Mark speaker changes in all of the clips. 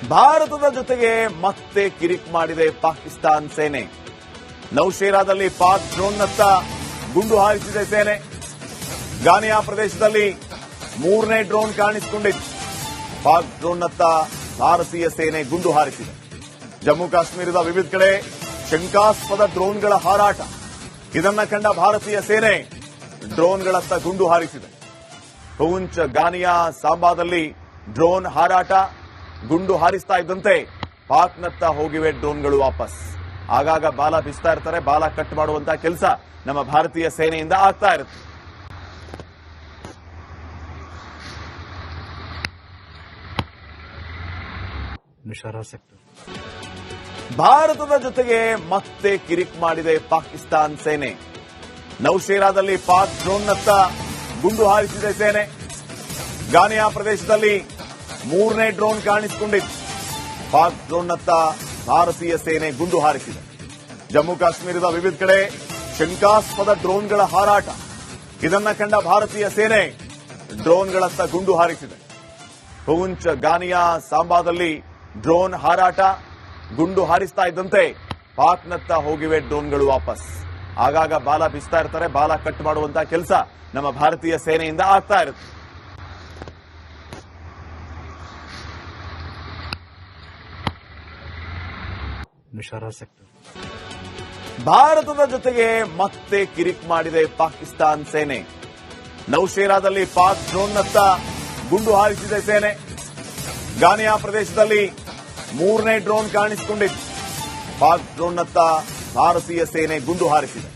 Speaker 1: ಭಾರತದ ಜೊತೆಗೆ ಮತ್ತೆ ಕಿರಿಕ್ ಮಾಡಿದೆ ಪಾಕಿಸ್ತಾನ್ ಸೇನೆ. ನೌಶೇರಾದಲ್ಲಿ ಪಾಕ್ ಡ್ರೋನ್ನತ್ತ ಗುಂಡು ಹಾರಿಸಿದೆ ಸೇನೆ. ಗಾನಿಯಾ ಪ್ರದೇಶದಲ್ಲಿ ಮೂರನೇ ಡ್ರೋನ್ ಕಾಣಿಸಿಕೊಂಡಿತ್ತು. ಪಾಕ್ ಡ್ರೋನ್ನತ್ತ ಭಾರತೀಯ ಸೇನೆ ಗುಂಡು ಹಾರಿಸಿದೆ. ಜಮ್ಮು ಕಾಶ್ಮೀರದ ವಿವಿಧ ಕಡೆ ಶಂಕಾಸ್ಪದ ಡ್ರೋನ್ಗಳ ಹಾರಾಟ. ಇದನ್ನ ಕಂಡ ಭಾರತೀಯ ಸೇನೆ ಡ್ರೋನ್ಗಳತ್ತ ಗುಂಡು ಹಾರಿಸಿದೆ. ಪೂಂಚ್, ಗಾನಿಯಾ, ಸಾಂಬಾದಲ್ಲಿ ಡ್ರೋನ್ ಹಾರಾಟ. ಗುಂಡು ಹಾರಿಸ್ತಾ ಇದ್ದಂತೆ ಪಾಕ್ನತ್ತ ಹೋಗಿವೆ ಡ್ರೋನ್ಗಳು ವಾಪಸ್. ಆಗಾಗ ಬಾಲ ಬಿಸ್ತಾ ಇರ್ತಾರೆ. ಬಾಲ ಕಟ್ ಮಾಡುವಂತಹ ಕೆಲಸ ನಮ್ಮ ಭಾರತೀಯ ಸೇನೆಯಿಂದ ಆಗ್ತಾ ಇರುತ್ತೆ. ಭಾರತದ ಜೊತೆಗೆ ಮತ್ತೆ ಕಿರಿಕ್ ಮಾಡಿದೆ ಪಾಕಿಸ್ತಾನ್ ಸೇನೆ. ನೌಶೇರಾದಲ್ಲಿ ಪಾಕ್ ಡ್ರೋನ್ನತ್ತ ಗುಂಡು ಹಾರಿಸಿದೆ ಸೇನೆ. ಗಾನಿಯಾ ಪ್ರದೇಶದಲ್ಲಿ ಮೂರನೇ ಡ್ರೋನ್ ಕಾಣಿಸಿಕೊಂಡಿತ್ತು. ಪಾಕ್ ಡ್ರೋನ್ನತ್ತ ಭಾರತೀಯ ಸೇನೆ ಗುಂಡು ಹಾರಿಸಿದೆ. ಜಮ್ಮು ಕಾಶ್ಮೀರದ ವಿವಿಧ ಕಡೆ ಶಂಕಾಸ್ಪದ ಡ್ರೋನ್ಗಳ ಹಾರಾಟ. ಇದನ್ನ ಕಂಡ ಭಾರತೀಯ ಸೇನೆ ಡ್ರೋನ್ಗಳತ್ತ ಗುಂಡು ಹಾರಿಸಿದೆ. ಪೂಂಚ್, ಗಾನಿಯಾ, ಸಾಂಬಾದಲ್ಲಿ ಡ್ರೋನ್ ಹಾರಾಟ. ಗುಂಡು ಹಾರಿಸ್ತಾ ಇದ್ದಂತೆ ಪಾಕ್ನತ್ತ ಹೋಗಿವೆ ಡ್ರೋನ್ಗಳು ವಾಪಸ್. ಆಗಾಗ ಬಾಲ ಬಿಸ್ತಾ ಇರ್ತಾರೆ. ಬಾಲ ಕಟ್ ಮಾಡುವಂತಹ ಕೆಲಸ ನಮ್ಮ ಭಾರತೀಯ ಸೇನೆಯಿಂದ ಆಗ್ತಾ ಇರುತ್ತೆ. ಭಾರತದ ಜೊತೆಗೆ ಮತ್ತೆ ಕಿರಿಕ್ ಮಾಡಿದೆ ಪಾಕಿಸ್ತಾನ್ ಸೇನೆ. ನೌಶೇರಾದಲ್ಲಿ ಪಾಕ್ ಡ್ರೋನ್ನತ್ತ ಗುಂಡು ಹಾರಿಸಿದೆ ಸೇನೆ. ಗಾನಿಯಾ ಪ್ರದೇಶದಲ್ಲಿ ಮೂರನೇ ಡ್ರೋನ್ ಕಾಣಿಸಿಕೊಂಡಿತ್ತು. ಪಾಕ್ ಡ್ರೋನ್ನತ್ತ ಭಾರತೀಯ ಸೇನೆ ಗುಂಡು ಹಾರಿಸಿದೆ.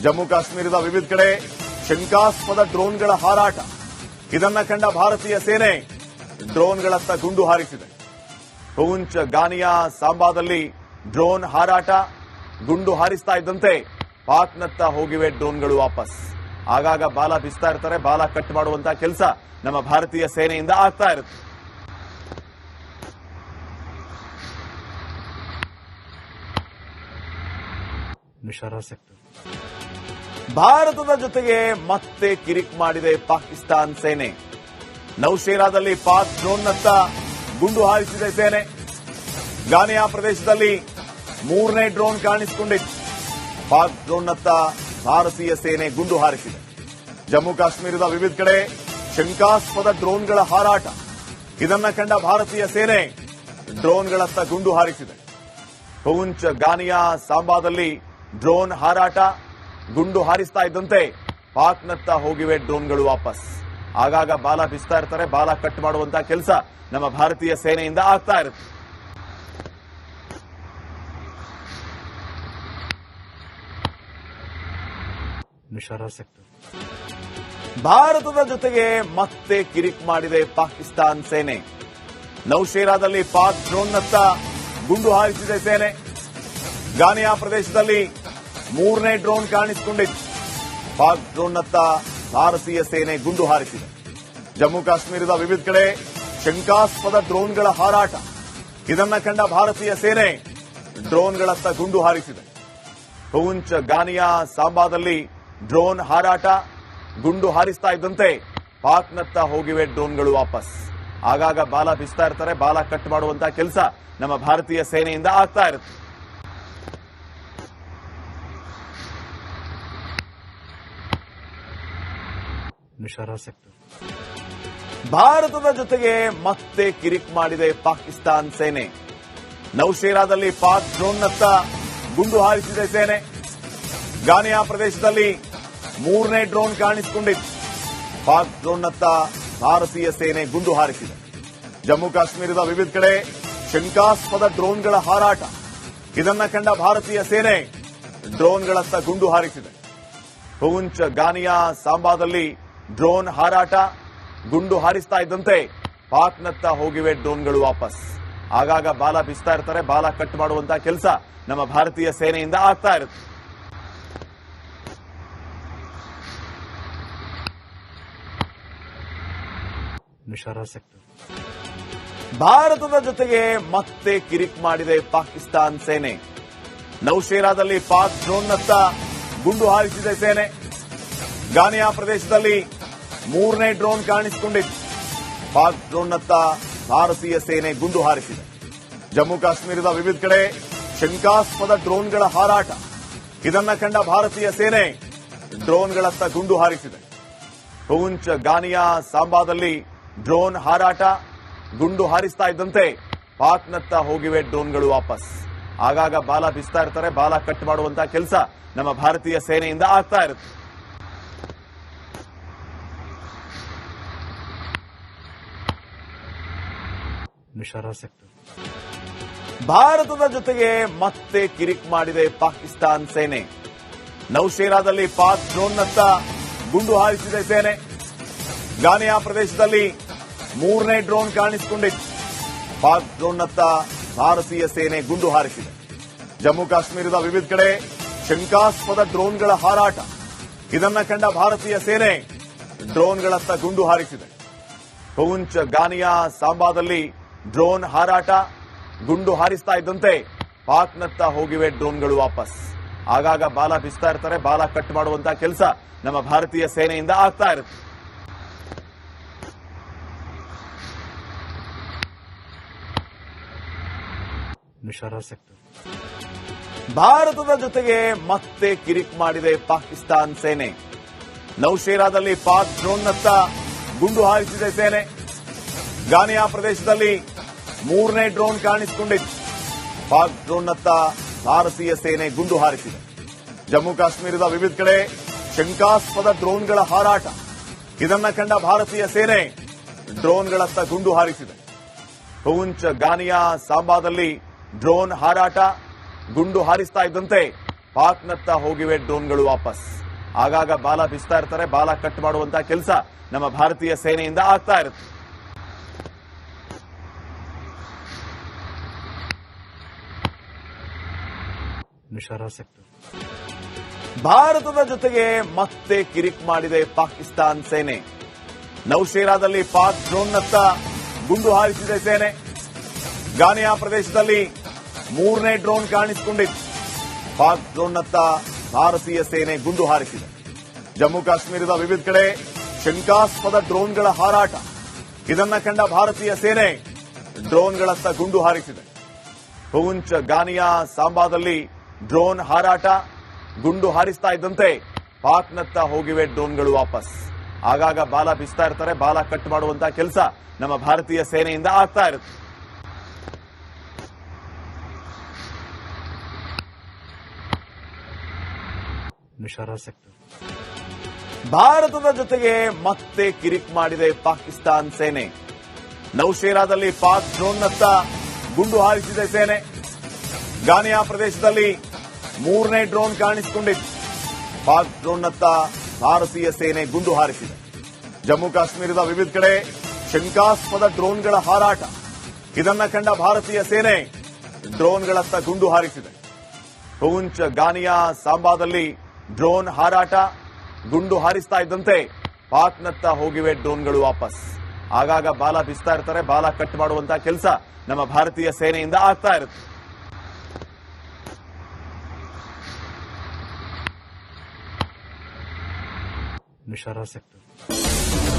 Speaker 1: ಜಮ್ಮು ಕಾಶ್ಮೀರದ ವಿವಿಧ ಕಡೆ ಶಂಕಾಸ್ಪದ ಡ್ರೋನ್ಗಳ ಹಾರಾಟ. ಇದನ್ನ ಕಂಡ ಭಾರತೀಯ ಸೇನೆ ಡ್ರೋನ್ಗಳತ್ತ ಗುಂಡು ಹಾರಿಸಿದೆ. ಪೂಂಚ್, ಗಾನಿಯಾ, ಸಾಂಬಾದಲ್ಲಿ ಡ್ರೋನ್ ಹಾರಾಟ. ಗುಂಡು ಹಾರಿಸ್ತಾ ಇದ್ದಂತೆ ಪಾಕ್ನತ್ತ ಹೋಗಿವೆ ಡ್ರೋನ್ಗಳು ವಾಪಸ್. ಆಗಾಗ ಬಾಲ ಬಿಸ್ತಾ ಇರ್ತಾರೆ. ಬಾಲ ಕಟ್ ಮಾಡುವಂತಹ ಕೆಲಸ ನಮ್ಮ ಭಾರತೀಯ ಸೇನೆಯಿಂದ ಆಗ್ತಾ ಇರುತ್ತೆ. ಭಾರತದ ಜೊತೆಗೆ ಮತ್ತೆ ಕಿರಿಕ್ ಮಾಡಿದೆ ಪಾಕಿಸ್ತಾನ್ ಸೇನೆ. ನೌಶೇರಾದಲ್ಲಿ ಪಾಕ್ ಡ್ರೋನ್ನತ್ತ ಗುಂಡು ಹಾರಿಸಿದೆ ಸೇನೆ. ಗಾನಿಯಾ ಪ್ರದೇಶದಲ್ಲಿ ಮೂರನೇ ಡ್ರೋನ್ ಕಾಣಿಸಿಕೊಂಡಿತ್ತು. ಪಾಕ್ ಡ್ರೋನ್ನತ್ತ ಭಾರತೀಯ ಸೇನೆ ಗುಂಡು ಹಾರಿಸಿದೆ. ಜಮ್ಮು ಕಾಶ್ಮೀರದ ವಿವಿಧ ಕಡೆ ಶಂಕಾಸ್ಪದ ಡ್ರೋನ್ಗಳ ಹಾರಾಟ. ಇದನ್ನ ಕಂಡ ಭಾರತೀಯ ಸೇನೆ ಡ್ರೋನ್ಗಳತ್ತ ಗುಂಡು ಹಾರಿಸಿದೆ. ಪೂಂಚ್, ಗಾನಿಯಾ, ಸಾಂಬಾದಲ್ಲಿ ಡ್ರೋನ್ ಹಾರಾಟ. ಗುಂಡು ಹಾರಿಸ್ತಾ ಇದ್ದಂತೆ ಪಾಕ್ನತ್ತ ಹೋಗಿವೆ ಡ್ರೋನ್ಗಳು ವಾಪಸ್. ಆಗಾಗ ಬಾಲ ಬಿಸ್ತಾ ಇರ್ತಾರೆ. ಬಾಲ ಕಟ್ ಮಾಡುವಂತಹ ಕೆಲಸ ನಮ್ಮ ಭಾರತೀಯ ಸೇನೆಯಿಂದ ಆಗ್ತಾ ಇರುತ್ತೆ. ಭಾರತದ ಜೊತೆಗೆ ಮತ್ತೆ ಕಿರಿಕ್ ಮಾಡಿದೆ ಪಾಕಿಸ್ತಾನ್ ಸೇನೆ. ನೌಶೇರಾದಲ್ಲಿ ಪಾಕ್ ಡ್ರೋನ್ನತ್ತ ಗುಂಡು ಹಾರಿಸಿದೆ ಸೇನೆ. ಗಾನಿಯಾ ಪ್ರದೇಶದಲ್ಲಿ ಮೂರನೇ ಡ್ರೋನ್ ಕಾಣಿಸಿಕೊಂಡಿತ್ತು. ಪಾಕ್ ಡ್ರೋನ್ನತ್ತ ಭಾರತೀಯ ಸೇನೆ ಗುಂಡು ಹಾರಿಸಿದೆ. ಜಮ್ಮು ಕಾಶ್ಮೀರದ ವಿವಿಧ ಕಡೆ ಶಂಕಾಸ್ಪದ ಡ್ರೋನ್ಗಳ ಹಾರಾಟ. ಇದನ್ನ ಕಂಡ ಭಾರತೀಯ ಸೇನೆ ಡ್ರೋನ್ಗಳತ್ತ ಗುಂಡು ಹಾರಿಸಿದೆ. ಪೂಂಚ್, ಗಾನಿಯಾ, ಸಾಂಬಾದಲ್ಲಿ ಡ್ರೋನ್ ಹಾರಾಟ. ಗುಂಡು ಹಾರಿಸ್ತಾ ಇದ್ದಂತೆ ಪಾಕ್ನತ್ತ ಹೋಗಿವೆ ಡ್ರೋನ್ಗಳು ವಾಪಸ್. ಆಗಾಗ ಬಾಲ ಬಿಸ್ತಾ ಇರ್ತಾರೆ. ಬಾಲ ಕಟ್ ಮಾಡುವಂತಹ ಕೆಲಸ ನಮ್ಮ ಭಾರತೀಯ ಸೇನೆಯಿಂದ ಆಗ್ತಾ ಇರುತ್ತೆ. ಭಾರತದ ಜೊತೆಗೆ ಮತ್ತೆ ಕಿರಿಕ್ ಮಾಡಿದೆ ಪಾಕಿಸ್ತಾನ್ ಸೇನೆ. ನೌಶೇರಾದಲ್ಲಿ ಪಾಕ್ ಡ್ರೋನ್ನತ್ತ ಗುಂಡು ಹಾರಿಸಿದೆ ಸೇನೆ. ಗಾನಿಯಾ ಪ್ರದೇಶದಲ್ಲಿ ಮೂರನೇ ಡ್ರೋನ್ ಕಾಣಿಸಿಕೊಂಡಿತ್ತು. ಪಾಕ್ ಡ್ರೋನ್ನತ್ತ ಭಾರತೀಯ ಸೇನೆ ಗುಂಡು ಹಾರಿಸಿದೆ. ಜಮ್ಮು ಕಾಶ್ಮೀರದ ವಿವಿಧ ಕಡೆ ಶಂಕಾಸ್ಪದ ಡ್ರೋನ್ಗಳ ಹಾರಾಟ. ಇದನ್ನ ಕಂಡ ಭಾರತೀಯ ಸೇನೆ ಡ್ರೋನ್ಗಳತ್ತ ಗುಂಡು ಹಾರಿಸಿದೆ. ಪೂಂಚ್, ಗಾನಿಯಾ, ಸಾಂಬಾದಲ್ಲಿ ಡ್ರೋನ್ ಹಾರಾಟ. ಗುಂಡು ಹಾರಿಸ್ತಾ ಇದ್ದಂತೆ ಪಾಕ್ನತ್ತ ಹೋಗಿವೆ ಡ್ರೋನ್ಗಳು ವಾಪಸ್. ಆಗಾಗ ಬಾಲ ಬಿಸ್ತಾ ಇರ್ತಾರೆ. ಬಾಲ ಕಟ್ ಮಾಡುವಂತಹ ಕೆಲಸ ನಮ್ಮ ಭಾರತೀಯ ಸೇನೆಯಿಂದ ಆಗ್ತಾ ಇರುತ್ತೆ. ಭಾರತದ ಜೊತೆಗೆ ಮತ್ತೆ ಕಿರಿಕ್ ಮಾಡಿದೆ ಪಾಕಿಸ್ತಾನ್ ಸೇನೆ. ನೌಶೇರಾದಲ್ಲಿ ಪಾಕ್ ಡ್ರೋನ್ನತ್ತ ಗುಂಡು ಹಾರಿಸಿದೆ ಸೇನೆ. ಗಾನಿಯಾ ಪ್ರದೇಶದಲ್ಲಿ ಮೂರನೇ ಡ್ರೋನ್ ಕಾಣಿಸಿಕೊಂಡಿತ್ತು. ಪಾಕ್ ಡ್ರೋನ್ನತ್ತ ಭಾರತೀಯ ಸೇನೆ ಗುಂಡು ಹಾರಿಸಿದೆ. ಜಮ್ಮು ಕಾಶ್ಮೀರದ ವಿವಿಧ ಕಡೆ ಶಂಕಾಸ್ಪದ ಡ್ರೋನ್ಗಳ ಹಾರಾಟ. ಇದನ್ನ ಕಂಡ ಭಾರತೀಯ ಸೇನೆ ಡ್ರೋನ್ಗಳತ್ತ ಗುಂಡು ಹಾರಿಸಿದೆ. ಪೂಂಚ್, ಗಾನಿಯಾ, ಸಾಂಬಾದಲ್ಲಿ ಡ್ರೋನ್ ಹಾರಾಟ. ಗುಂಡು ಹಾರಿಸ್ತಾ ಇದ್ದಂತೆ ಪಾಕ್ನತ್ತ ಹೋಗಿವೆ ಡ್ರೋನ್ಗಳು ವಾಪಸ್. ಆಗಾಗ ಬಾಲ ಬೀಸ್ತಾ ಇರ್ತಾರೆ. ಬಾಲ ಕಟ್ ಮಾಡುವಂತಹ ಕೆಲಸ ನಮ್ಮ ಭಾರತೀಯ ಸೇನೆಯಿಂದ ಆಗ್ತಾ ಇರುತ್ತೆ. ಭಾರತದ ಜೊತೆಗೆ ಮತ್ತೆ ಕಿರಿಕ್ ಮಾಡಿದೆ ಪಾಕಿಸ್ತಾನ್ ಸೇನೆ. ನೌಶೇರಾದಲ್ಲಿ ಪಾಕ್ ಡ್ರೋನ್ನತ್ತ ಗುಂಡು ಹಾರಿಸಿದೆ ಸೇನೆ. ಗಾನಿಯಾ ಪ್ರದೇಶದಲ್ಲಿ 3ನೇ ಡ್ರೋನ್ ಕಾಣಿಸಿಕೊಂಡಿತ್ತು. ಪಾಕ್ ಡ್ರೋನ್ನತ್ತ ಭಾರತೀಯ ಸೇನೆ ಗುಂಡು ಹಾರಿಸಿದೆ. ಜಮ್ಮು ಕಾಶ್ಮೀರದ ವಿವಿಧ ಕಡೆ ಶಂಕಾಸ್ಪದ ಡ್ರೋನ್ಗಳ ಹಾರಾಟ. ಇದನ್ನ ಕಂಡ ಭಾರತೀಯ ಸೇನೆ ಡ್ರೋನ್ಗಳತ್ತ ಗುಂಡು ಹಾರಿಸಿದೆ. ಪೂಂಚ್, ಗಾನಿಯಾ, ಸಾಂಬಾದಲ್ಲಿ ಡ್ರೋನ್ ಹಾರಾಟ. ಗುಂಡು ಹಾರಿಸ್ತಾ ಇದ್ದಂತೆ ಪಾಕ್ನತ್ತ ಹೋಗಿವೆ ಡ್ರೋನ್ಗಳು ವಾಪಸ್. ಆಗಾಗ ಬಾಲ ಬೀಸ್ತಾ ಇರ್ತಾರೆ. ಬಾಲ ಕಟ್ ಮಾಡುವಂತಹ ಕೆಲಸ ನಮ್ಮ ಭಾರತೀಯ ಸೇನೆಯಿಂದ ಆಗ್ತಾ ಇರುತ್ತೆ. ಭಾರತದ ಜೊತೆಗೆ ಮತ್ತೆ ಕಿರಿಕ್ ಮಾಡಿದೆ ಪಾಕಿಸ್ತಾನ್ ಸೇನೆ. ನೌಶೇರಾದಲ್ಲಿ ಪಾಕ್ ಡ್ರೋನ್ನತ್ತ ಗುಂಡು ಹಾರಿಸಿದೆ ಸೇನೆ. ಗಾನಿಯಾ ಪ್ರದೇಶದಲ್ಲಿ 3ನೇ ಡ್ರೋನ್ ಕಾಣಿಸಿಕೊಂಡಿತ್ತು. ಪಾಕ್ ಡ್ರೋನ್ನತ್ತ ಭಾರತೀಯ ಸೇನೆ ಗುಂಡು ಹಾರಿಸಿದೆ. ಜಮ್ಮು ಕಾಶ್ಮೀರದ ವಿವಿಧ ಕಡೆ ಶಂಕಾಸ್ಪದ ಡ್ರೋನ್ಗಳ ಹಾರಾಟ. ಇದನ್ನ ಕಂಡ ಭಾರತೀಯ ಸೇನೆ ಡ್ರೋನ್ಗಳತ್ತ ಗುಂಡು ಹಾರಿಸಿದೆ. ಪೂಂಚ್, ಗಾನಿಯಾ, ಸಾಂಬಾದಲ್ಲಿ ಡ್ರೋನ್ ಹಾರಾಟ. ಗುಂಡು ಹಾರಿಸ್ತಾ ಇದ್ದಂತೆ ಪಾಕ್ನತ್ತ ಹೋಗಿವೆ ಡ್ರೋನ್ಗಳು ವಾಪಸ್. ಆಗಾಗ ಬಾಲ ಬೀಸ್ತಾ ಇರ್ತಾರೆ. ಬಾಲ ಕಟ್ ಮಾಡುವಂತಹ ಕೆಲಸ ನಮ್ಮ ಭಾರತೀಯ ಸೇನೆಯಿಂದ ಆಗ್ತಾ ಇರುತ್ತೆ. ಭಾರತದ ಜೊತೆಗೆ ಮತ್ತೆ ಕಿರಿಕ್ ಮಾಡಿದೆ ಪಾಕಿಸ್ತಾನ್ ಸೇನೆ. ನೌಶೇರಾದಲ್ಲಿ ಪಾಕ್ ಡ್ರೋನ್ನತ್ತ ಗುಂಡು ಹಾರಿಸಿದೆ ಸೇನೆ. ಗಾನಿಯಾ ಪ್ರದೇಶದಲ್ಲಿ 3ನೇ ಡ್ರೋನ್ ಕಾಣಿಸಿಕೊಂಡಿತ್ತು. ಪಾಕ್ ಡ್ರೋನ್ನತ್ತ ಭಾರತೀಯ ಸೇನೆ ಗುಂಡು ಹಾರಿಸಿದೆ. ಜಮ್ಮು ಕಾಶ್ಮೀರದ ವಿವಿಧ ಕಡೆ ಶಂಕಾಸ್ಪದ ಡ್ರೋನ್ಗಳ ಹಾರಾಟ. ಇದನ್ನ ಕಂಡ ಭಾರತೀಯ ಸೇನೆ ಡ್ರೋನ್ಗಳತ್ತ ಗುಂಡು ಹಾರಿಸಿದೆ. ಪೂಂಚ್, ಗಾನಿಯಾ, ಸಾಂಬಾದಲ್ಲಿ ಡ್ರೋನ್ ಹಾರಾಟ. ಗುಂಡು ಹಾರಿಸ್ತಾ ಇದ್ದಂತೆ ಪಾಕ್ನತ್ತ ಹೋಗಿವೆ ಡ್ರೋನ್ಗಳು ವಾಪಸ್. ಆಗಾಗ ಬಾಲ ಬೀಸ್ತಾ ಇರ್ತಾರೆ. ಬಾಲ ಕಟ್ ಮಾಡುವಂತಹ ಕೆಲಸ ನಮ್ಮ ಭಾರತೀಯ ಸೇನೆಯಿಂದ ಆಗ್ತಾ ಇರುತ್ತೆ. ಭಾರತದ ಜೊತೆಗೆ ಮತ್ತೆ ಕಿರಿಕ್ ಮಾಡಿದೆ ಪಾಕಿಸ್ತಾನ್ ಸೇನೆ. ನೌಶೇರಾದಲ್ಲಿ ಪಾಕ್ ಡ್ರೋನ್ನತ್ತ ಗುಂಡು ಹಾರಿಸಿದೆ ಸೇನೆ. ಗಾನಿಯಾ ಪ್ರದೇಶದಲ್ಲಿ 3ನೇ ಡ್ರೋನ್ ಕಾಣಿಸಿಕೊಂಡಿತ್ತು. ಪಾಕ್ ಡ್ರೋನ್ನತ್ತ ಭಾರತೀಯ ಸೇನೆ ಗುಂಡು ಹಾರಿಸಿದೆ. ಜಮ್ಮು ಕಾಶ್ಮೀರದ ವಿವಿಧ ಕಡೆ ಶಂಕಾಸ್ಪದ ಡ್ರೋನ್ಗಳ ಹಾರಾಟ. ಇದನ್ನ ಕಂಡ ಭಾರತೀಯ ಸೇನೆ ಡ್ರೋನ್ಗಳತ್ತ ಗುಂಡು ಹಾರಿಸಿದೆ. ಪೂಂಚ್, ಗಾನಿಯಾ, ಸಾಂಬಾದಲ್ಲಿ ಡ್ರೋನ್ ಹಾರಾಟ. ಗುಂಡು ಹಾರಿಸ್ತಾ ಇದ್ದಂತೆ ಪಾಕ್ನತ್ತ ಹೋಗಿವೆ ಡ್ರೋನ್ಗಳು ವಾಪಸ್. ಆಗಾಗ ಬಾಲ ಬೀಸ್ತಾ ಇರ್ತಾರೆ. ಬಾಲ ಕಟ್ ಮಾಡುವಂತಹ ಕೆಲಸ ನಮ್ಮ ಭಾರತೀಯ ಸೇನೆಯಿಂದ ಆಗ್ತಾ ಇರುತ್ತೆ.
Speaker 2: Nishara sector.